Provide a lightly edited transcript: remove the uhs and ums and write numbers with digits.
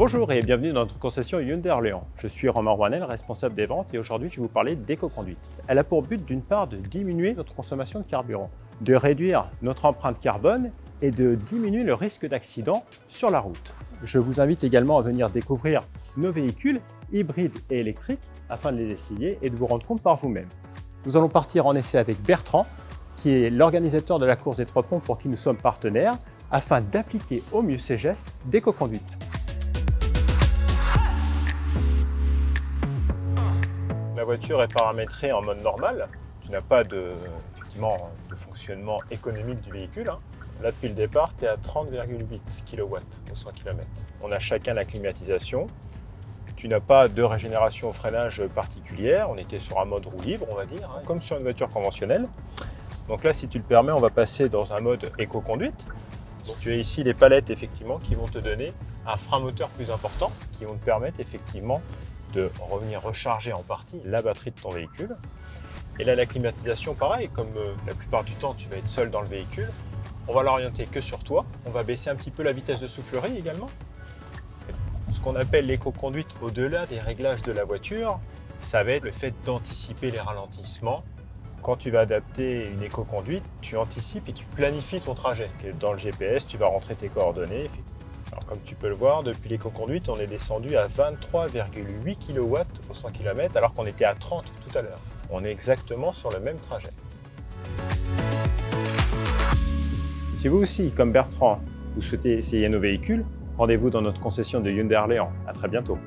Bonjour et bienvenue dans notre concession Hyundai Orléans. Je suis Romain Rouanel, responsable des ventes et aujourd'hui je vais vous parler d'éco-conduite. Elle a pour but d'une part de diminuer notre consommation de carburant, de réduire notre empreinte carbone et de diminuer le risque d'accident sur la route. Je vous invite également à venir découvrir nos véhicules hybrides et électriques afin de les essayer et de vous rendre compte par vous-même. Nous allons partir en essai avec Bertrand, qui est l'organisateur de la course des 3 ponts pour qui nous sommes partenaires, afin d'appliquer au mieux ces gestes d'éco-conduite. La voiture est paramétrée en mode normal. Tu n'as pas de fonctionnement économique du véhicule. Là, depuis le départ, tu es à 30,8 kW au 100 km. On a chacun la climatisation. Tu n'as pas de régénération au freinage particulière. On était sur un mode roue libre, on va dire, comme sur une voiture conventionnelle. Donc là, si tu le permets, on va passer dans un mode éco-conduite. Donc tu as ici les palettes effectivement qui vont te donner un frein moteur plus important, qui vont te permettre effectivement de revenir recharger en partie la batterie de ton véhicule. Et là, la climatisation, pareil, comme la plupart du temps, tu vas être seul dans le véhicule, on va l'orienter que sur toi. On va baisser un petit peu la vitesse de soufflerie également. Ce qu'on appelle l'éco-conduite au-delà des réglages de la voiture, ça va être le fait d'anticiper les ralentissements. Quand tu vas adapter une éco-conduite, tu anticipes et tu planifies ton trajet. Dans le GPS, tu vas rentrer tes coordonnées. Alors, comme tu peux le voir, depuis l'éco-conduite, on est descendu à 23,8 kW au 100 km alors qu'on était à 30 tout à l'heure. On est exactement sur le même trajet. Si vous aussi, comme Bertrand, vous souhaitez essayer nos véhicules, rendez-vous dans notre concession de Hyundai Orléans. À très bientôt.